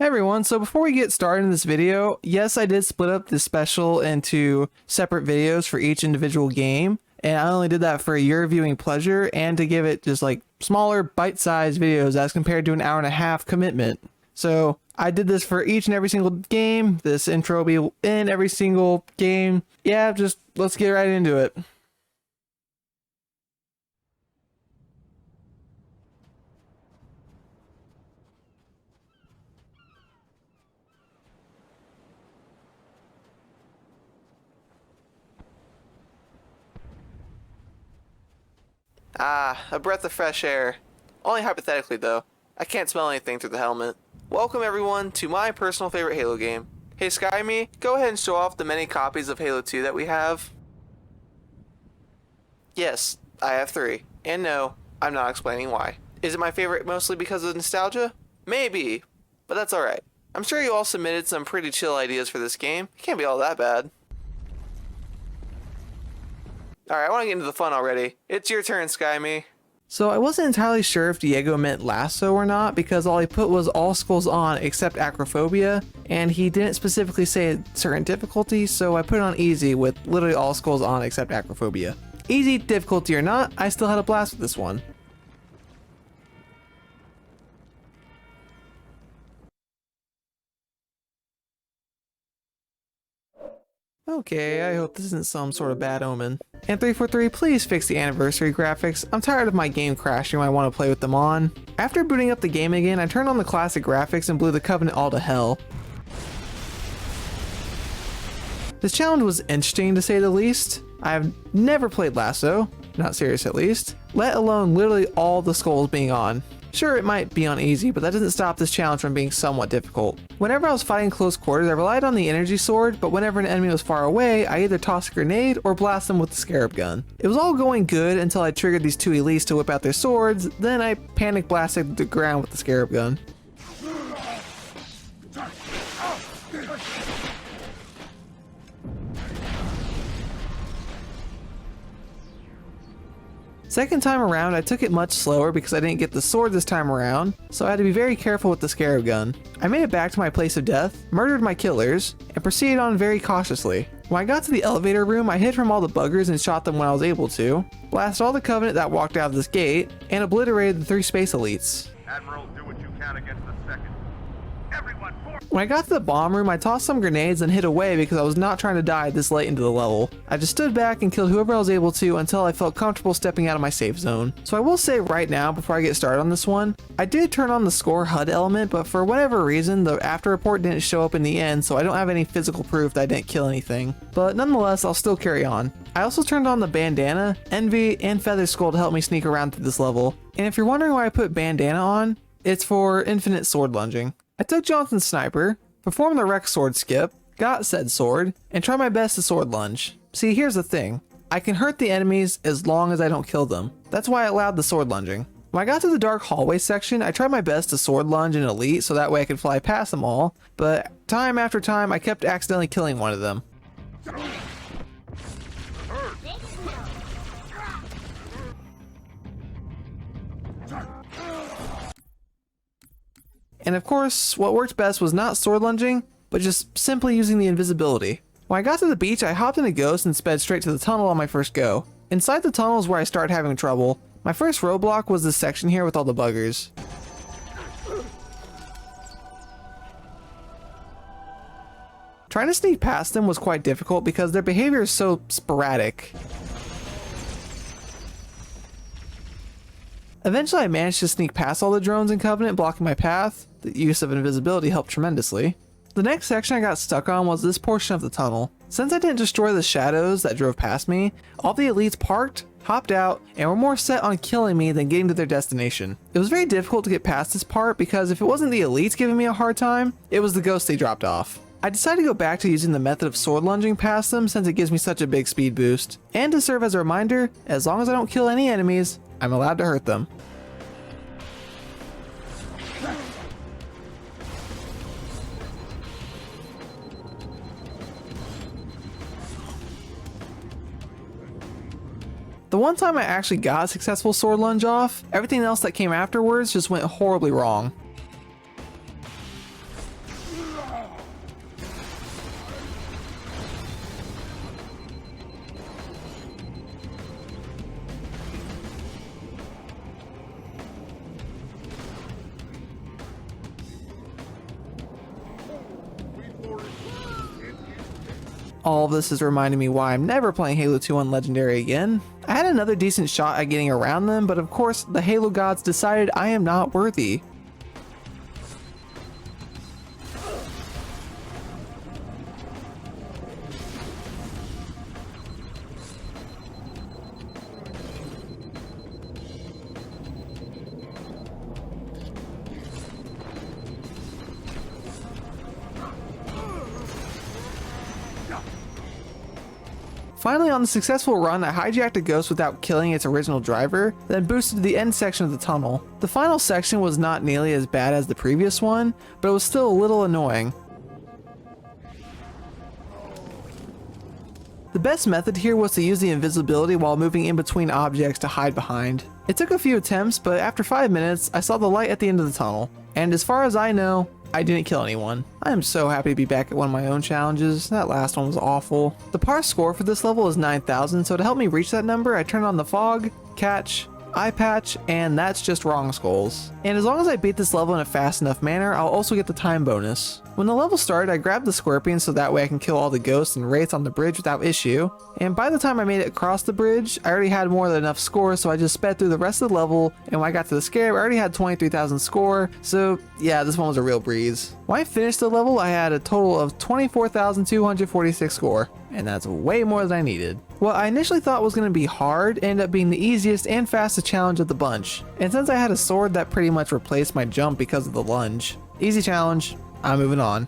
Hey everyone, so before we get started in this video, yes, I did split up this special into separate videos for each individual game, and I only did that for your viewing pleasure and to give it just like smaller bite-sized videos as compared to an hour-and-a-half commitment. So I did this for each and every single game. This intro will be in every single game. Yeah, just let's get right into it. Ah, a breath of fresh air. Only hypothetically though. I can't smell anything through the helmet. Welcome everyone to my personal favorite Halo game. Hey SkyMe, go ahead and show off the many copies of Halo 2 that we have. Yes, I have 3. And no, I'm not explaining why. Is it my favorite mostly because of nostalgia? Maybe, but that's alright. I'm sure you all submitted some pretty chill ideas for this game. It can't be all that bad. Alright, I want to get into the fun already. It's your turn, SkyMe. So I wasn't entirely sure if Diego meant lasso or not because all he put was all skulls on except acrophobia, and he didn't specifically say a certain difficulty, so I put it on easy with literally all skulls on except acrophobia. Easy difficulty or not, I still had a blast with this one. Okay, I hope this isn't some sort of bad omen. And 343, please fix the anniversary graphics. I'm tired of my game crashing when I want to play with them on. After booting up the game again, I turned on the classic graphics and blew the Covenant all to hell. This challenge was interesting to say the least. I have never played Lasso, not serious at least, let alone literally all the skulls being on. Sure, it might be on easy, but that doesn't stop this challenge from being somewhat difficult. Whenever I was fighting close quarters, I relied on the energy sword, but whenever an enemy was far away, I either tossed a grenade or blast them with the scarab gun. It was all going good until I triggered these two elites to whip out their swords, then I panic blasted the ground with the scarab gun. Second time around, I took it much slower because I didn't get the sword this time around, so I had to be very careful with the scarab gun. I made it back to my place of death, murdered my killers, and proceeded on very cautiously. When I got to the elevator room, I hid from all the buggers and shot them when I was able to, blasted all the Covenant that walked out of this gate, and obliterated the 3 space elites. Admiral, do what you can against the second. Everyone, when I got to the bomb room, I tossed some grenades and hid away because I was not trying to die this late into the level. I just stood back and killed whoever I was able to until I felt comfortable stepping out of my safe zone. So I will say right now, before I get started on this one, I did turn on the score HUD element, but for whatever reason, the after report didn't show up in the end, so I don't have any physical proof that I didn't kill anything. But nonetheless, I'll still carry on. I also turned on the bandana, envy, and feather skull to help me sneak around through this level. And if you're wondering why I put bandana on, it's for infinite sword lunging. I took Johnson's sniper, performed the Rex sword skip, got said sword, and tried my best to sword lunge. See, here's the thing. I can hurt the enemies as long as I don't kill them. That's why I allowed the sword lunging. When I got to the dark hallway section, I tried my best to sword lunge an elite so that way I could fly past them all, but time after time I kept accidentally killing one of them. And of course, what worked best was not sword lunging, but just simply using the invisibility. When I got to the beach, I hopped in a ghost and sped straight to the tunnel on my first go. Inside the tunnel is where I started having trouble. My first roadblock was this section here with all the buggers. Trying to sneak past them was quite difficult because their behavior is so sporadic. Eventually I managed to sneak past all the drones and Covenant blocking my path. The use of invisibility helped tremendously. The next section I got stuck on was this portion of the tunnel. Since I didn't destroy the shadows that drove past me, all the elites parked, hopped out, and were more set on killing me than getting to their destination. It was very difficult to get past this part because if it wasn't the elites giving me a hard time, it was the ghosts they dropped off. I decided to go back to using the method of sword lunging past them since it gives me such a big speed boost. And to serve as a reminder, as long as I don't kill any enemies, I'm allowed to hurt them. The one time I actually got a successful sword lunge off, everything else that came afterwards just went horribly wrong. All of this is reminding me why I'm never playing Halo 2 on Legendary again. I had another decent shot at getting around them, but of course the Halo gods decided I am not worthy. Finally, on the successful run, I hijacked a ghost without killing its original driver, then boosted to the end section of the tunnel. The final section was not nearly as bad as the previous one, but it was still a little annoying. The best method here was to use the invisibility while moving in between objects to hide behind. It took a few attempts, but after 5 minutes, I saw the light at the end of the tunnel. And as far as I know, I didn't kill anyone. I am so happy to be back at one of my own challenges. That last one was awful. The par score for this level is 9,000, so to help me reach that number, I turned on the fog, catch, eye patch, and that's just wrong skulls. And as long as I beat this level in a fast enough manner, I'll also get the time bonus. When the level started, I grabbed the scorpion so that way I can kill all the ghosts and wraiths on the bridge without issue. And by the time I made it across the bridge, I already had more than enough score, so I just sped through the rest of the level, and when I got to the scarab, I already had 23,000 score, so yeah, this one was a real breeze. When I finished the level, I had a total of 24,246 score, and that's way more than I needed. What I initially thought was going to be hard ended up being the easiest and fastest challenge of the bunch, and since I had a sword, that pretty much replaced my jump because of the lunge. Easy challenge, I'm moving on.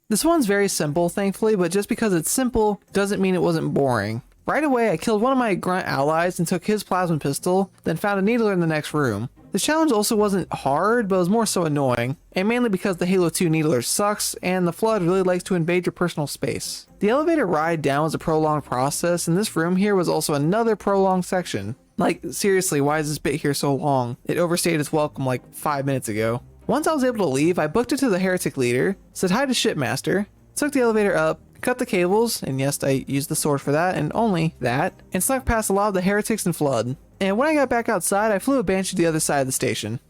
This one's very simple, thankfully, but just because it's simple doesn't mean it wasn't boring. Right away, I killed one of my grunt allies and took his plasma pistol, then found a needler in the next room. The challenge also wasn't hard, but it was more so annoying, and mainly because the Halo 2 needler sucks, and the Flood really likes to invade your personal space. The elevator ride down was a prolonged process, and this room here was also another prolonged section. Like, seriously, why is this bit here so long? It overstayed its welcome like 5 minutes ago. Once I was able to leave, I booked it to the Heretic Leader, said hi to Shipmaster, took the elevator up, cut the cables, and yes, I used the sword for that, and only that, and snuck past a lot of the Heretics and Flood. And when I got back outside, I flew a Banshee to the other side of the station.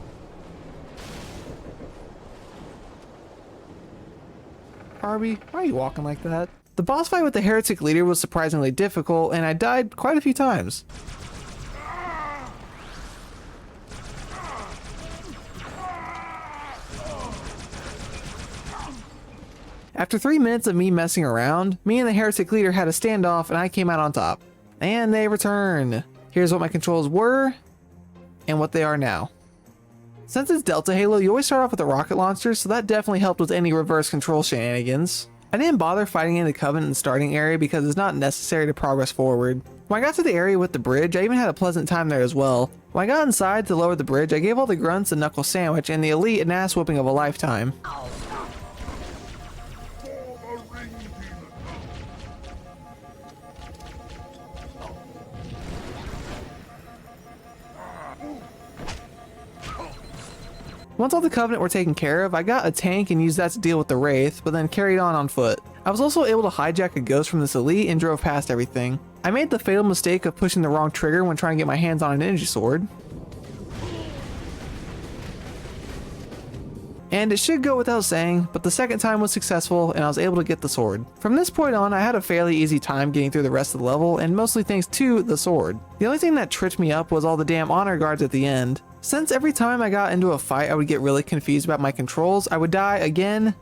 Harvey, why are you walking like that? The boss fight with the Heretic Leader was surprisingly difficult, and I died quite a few times. After 3 minutes of me messing around, me and the Heretic Leader had a standoff and I came out on top. And they returned. Here's what my controls were, and what they are now. Since it's Delta Halo, you always start off with a rocket launcher, so that definitely helped with any reverse control shenanigans. I didn't bother fighting in the Covenant and starting area because it's not necessary to progress forward. When I got to the area with the bridge, I even had a pleasant time there as well. When I got inside to lower the bridge, I gave all the grunts a knuckle sandwich and the elite an ass whooping of a lifetime. Once all the Covenant were taken care of, I got a tank and used that to deal with the Wraith, but then carried on foot. I was also able to hijack a ghost from this elite and drove past everything. I made the fatal mistake of pushing the wrong trigger when trying to get my hands on a ninja sword. And it should go without saying, but the second time was successful and I was able to get the sword. From this point on, I had a fairly easy time getting through the rest of the level, and mostly thanks to the sword. The only thing that tripped me up was all the damn honor guards at the end. Since every time I got into a fight I would get really confused about my controls, I would die again,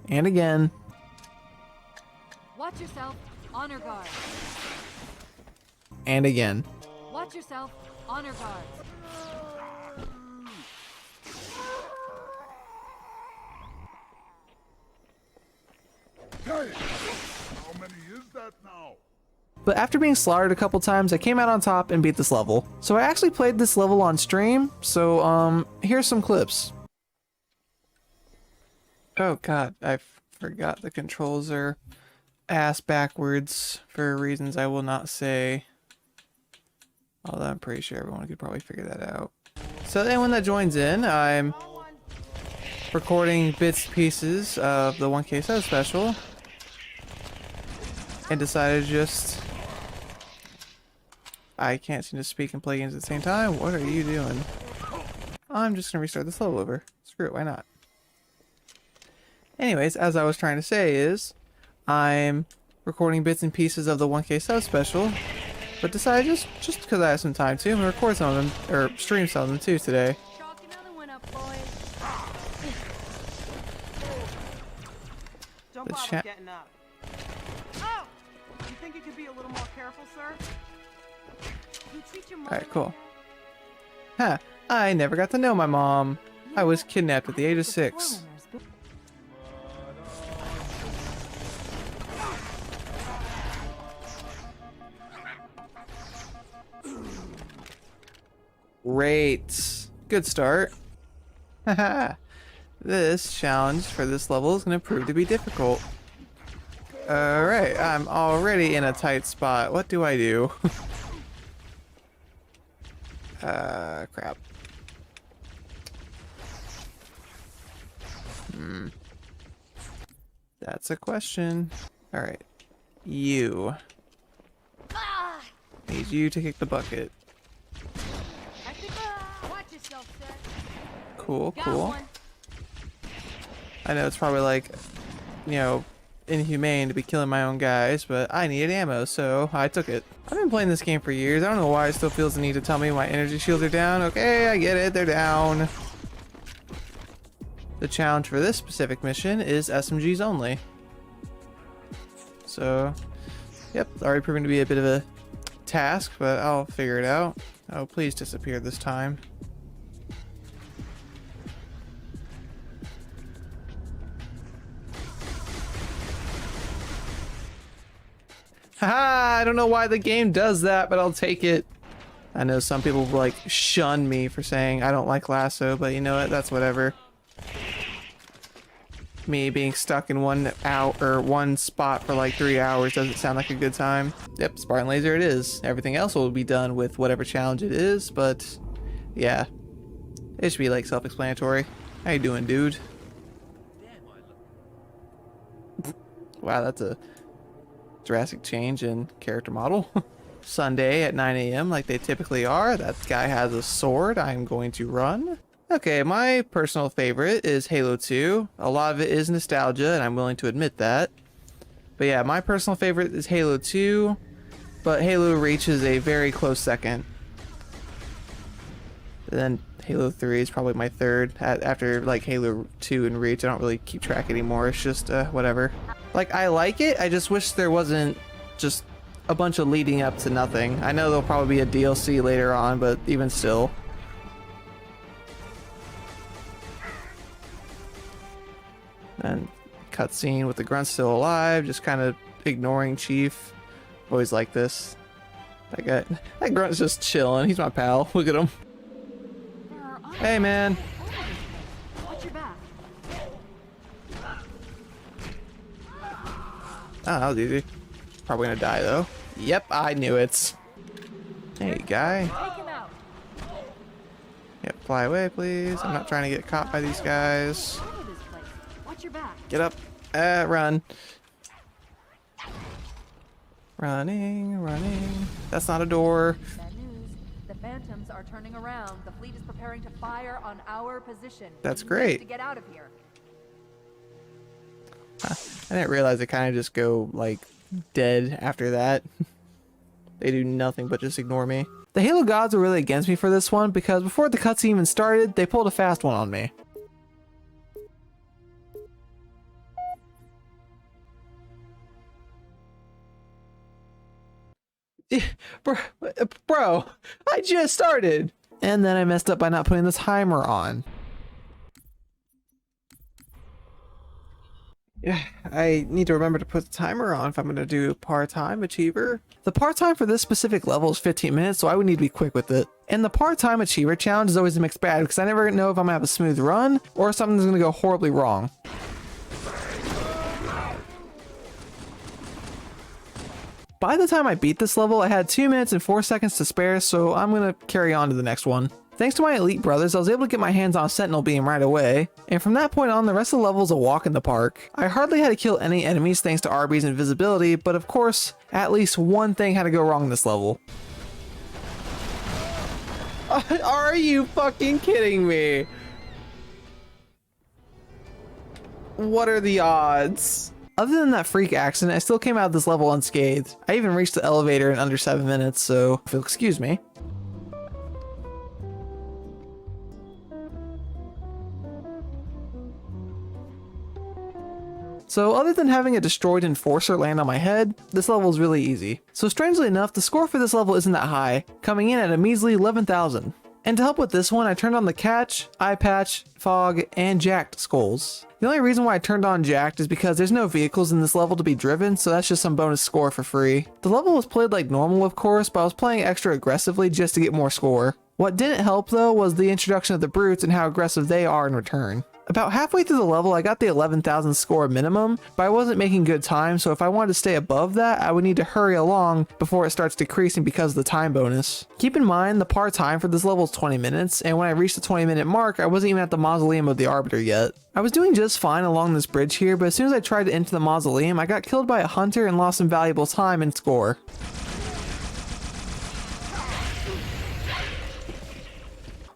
and again, Watch yourself, honor guard. and again. Watch yourself, honor guard. Hey, how many is that now? But after being slaughtered a couple times, I came out on top and beat this level. So I actually played this level on stream, so here's some clips. Oh god, I forgot the controls are ass backwards for reasons I will not say. Although I'm pretty sure everyone could probably figure that out. So anyone that joins in, I'm recording bits and pieces of the 1K sub special. And decided just... I can't seem to speak and play games at the same time. What are you doing? I'm just gonna restart this level over. Screw it, why not? Anyways, as I was trying to say is, I'm recording bits and pieces of the 1K sub special, but decided just because I have some time to, I'm gonna record some of them, or stream some of them too today. Chalk another one up, boys. Don't The bother chat- getting up. Oh! You think you could be a little more careful, sir? You treat your mother Alright, cool. Huh, I never got to know my mom. I was kidnapped at the age of 6. Great. Good start. Haha. This challenge for this level is going to prove to be difficult. Alright, I'm already in a tight spot. What do I do? Crap. That's a question. Alright. You. Need you to kick the bucket. Watch yourself, sir. Cool, Got cool. one. I know it's probably like, you know, inhumane to be killing my own guys, but I needed ammo, so I took it. I've been playing this game for years. I don't know why it still feels the need to tell me my energy shields are down. Okay, I get it, they're down. The challenge for this specific mission is SMGs only. So, yep, already proving to be a bit of a task, but I'll figure it out. Oh, please disappear this time. Haha, I don't know why the game does that, but I'll take it. I know some people like shun me for saying I don't like Lasso, but you know what? That's whatever. Me being stuck in one spot for like 3 hours doesn't sound like a good time. Yep, Spartan Laser it is. Everything else will be done with whatever challenge it is, but yeah. It should be like self-explanatory. How you doing, dude? Wow, that's a drastic change in character model. Sunday at 9 a.m. like they typically are. That guy has a sword. I'm going to run. Okay, my personal favorite is Halo 2. A lot of it is nostalgia, and I'm willing to admit that. But yeah, my personal favorite is Halo 2, but Halo Reach is a very close second. And then Halo 3 is probably my third. After like Halo 2 and Reach, I don't really keep track anymore. It's just whatever. Like, I like it, I just wish there wasn't just a bunch of leading up to nothing. I know there'll probably be a DLC later on, but even still. And cutscene with the grunt still alive, just kind of ignoring Chief. Always like this. That grunt's just chilling. He's my pal. Look at him. Hey, man. Watch your back. Oh, that was easy. Probably gonna die though. Yep, I knew it. Hey, guy. Take him out. Yep, fly away, please. I'm not trying to get caught by these guys. Out of this place. Watch your back. Get up. Run. Running, running. That's not a door. Bad news. The Phantoms are turning around. The fleet is preparing to fire on our position. That's We great. need to get out of here. I didn't realize they kind of just go, like, dead after that. They do nothing but just ignore me. The Halo gods were really against me for this one because before the cutscene even started, they pulled a fast one on me. Bro, I just started! And then I messed up by not putting the timer on. Yeah, I need to remember to put the timer on if I'm going to do part-time achiever. The part-time for this specific level is 15 minutes, so I would need to be quick with it. And the part-time achiever challenge is always a mixed bag because I never know if I'm going to have a smooth run or if something's going to go horribly wrong. By the time I beat this level, I had 2 minutes and 4 seconds to spare, so I'm gonna carry on to the next one. Thanks to my elite brothers, I was able to get my hands on a sentinel beam right away, and from that point on, the rest of the level is a walk in the park. I hardly had to kill any enemies thanks to RB's invisibility, but of course, at least one thing had to go wrong in this level. Are you fucking kidding me? What are the odds? Other than that freak accident, I still came out of this level unscathed. I even reached the elevator in under 7 minutes, so if you'll excuse me. So other than having a destroyed enforcer land on my head, this level is really easy. So strangely enough, the score for this level isn't that high, coming in at a measly 11,000. And to help with this one, I turned on the catch, eye patch, fog, and jacked skulls. The only reason why I turned on jacked is because there's no vehicles in this level to be driven, so that's just some bonus score for free. The level was played like normal of course, but I was playing extra aggressively just to get more score. What didn't help though was the introduction of the brutes and how aggressive they are in return. About halfway through the level, I got the 11,000 score minimum, but I wasn't making good time, so if I wanted to stay above that, I would need to hurry along before it starts decreasing because of the time bonus. Keep in mind, the par time for this level is 20 minutes, and when I reached the 20-minute mark, I wasn't even at the mausoleum of the Arbiter yet. I was doing just fine along this bridge here, but as soon as I tried to enter the mausoleum, I got killed by a hunter and lost some valuable time and score.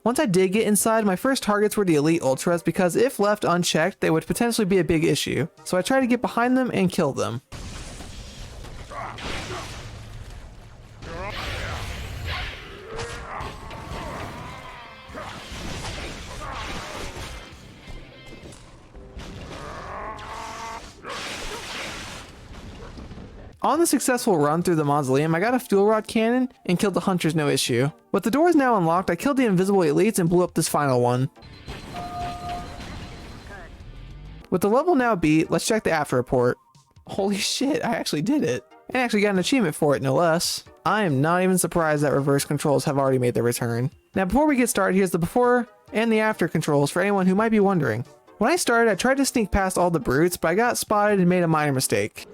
Once I did get inside, my first targets were the elite ultras because if left unchecked, they would potentially be a big issue. So I tried to get behind them and kill them. On the successful run through the mausoleum, I got a fuel rod cannon and killed the hunters no issue. With the doors now unlocked, I killed the invisible elites and blew up this final one. With the level now beat, let's check the after report. Holy shit, I actually did it. And actually got an achievement for it, no less. I am not even surprised that reverse controls have already made their return. Now before we get started, here's the before and the after controls for anyone who might be wondering. When I started, I tried to sneak past all the brutes, but I got spotted and made a minor mistake.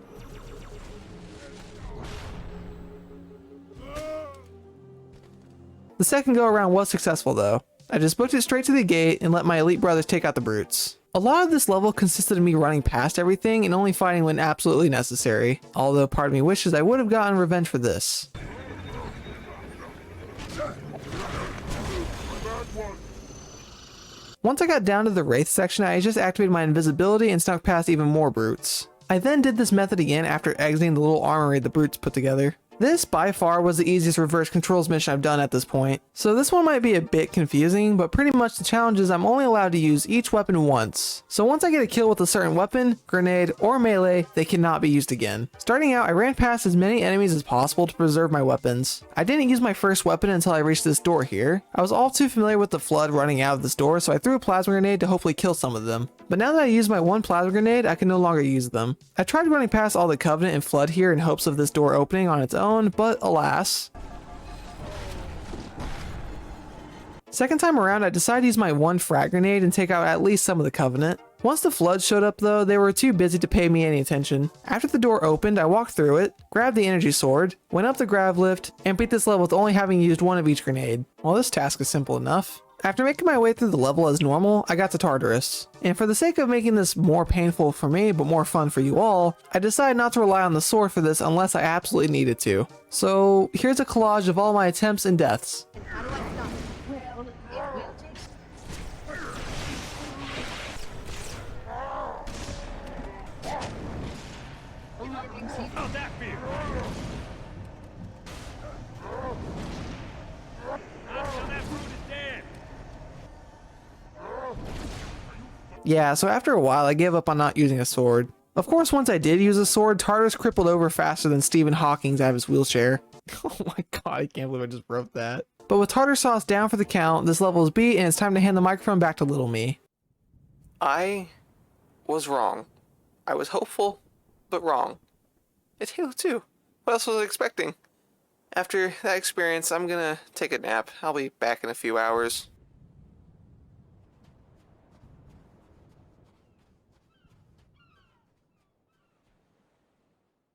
The second go around was successful though. I just booked it straight to the gate and let my elite brothers take out the brutes. A lot of this level consisted of me running past everything and only fighting when absolutely necessary, although part of me wishes I would have gotten revenge for this. Once I got down to the Wraith section, I just activated my invisibility and snuck past even more brutes. I then did this method again after exiting the little armory the brutes put together. This, by far, was the easiest reverse controls mission I've done at this point. So this one might be a bit confusing, but pretty much the challenge is I'm only allowed to use each weapon once. So once I get a kill with a certain weapon, grenade, or melee, they cannot be used again. Starting out, I ran past as many enemies as possible to preserve my weapons. I didn't use my first weapon until I reached this door here. I was all too familiar with the flood running out of this door, so I threw a plasma grenade to hopefully kill some of them. But now that I used my one plasma grenade, I can no longer use them. I tried running past all the Covenant and Flood here in hopes of this door opening on its own, but alas. Second time around, I decided to use my one frag grenade and take out at least some of the Covenant. Once the Flood showed up though, they were too busy to pay me any attention. After the door opened, I walked through it, grabbed the energy sword, went up the grav lift, and beat this level with only having used one of each grenade. Well, this task is simple enough. After making my way through the level as normal, I got to Tartarus. And for the sake of making this more painful for me, but more fun for you all, I decided not to rely on the sword for this unless I absolutely needed to. So here's a collage of all my attempts and deaths. How's that feel? Yeah, so after a while I gave up on not using a sword. Of course, once I did use a sword, Tartarus crippled over faster than Stephen Hawking's out of his wheelchair. Oh my god, I can't believe I just wrote that. But with Tartar Sauce down for the count, this level is beat and it's time to hand the microphone back to little me. I was wrong. I was hopeful, but wrong. It's Halo 2. What else was I expecting? After that experience, I'm gonna take a nap. I'll be back in a few hours.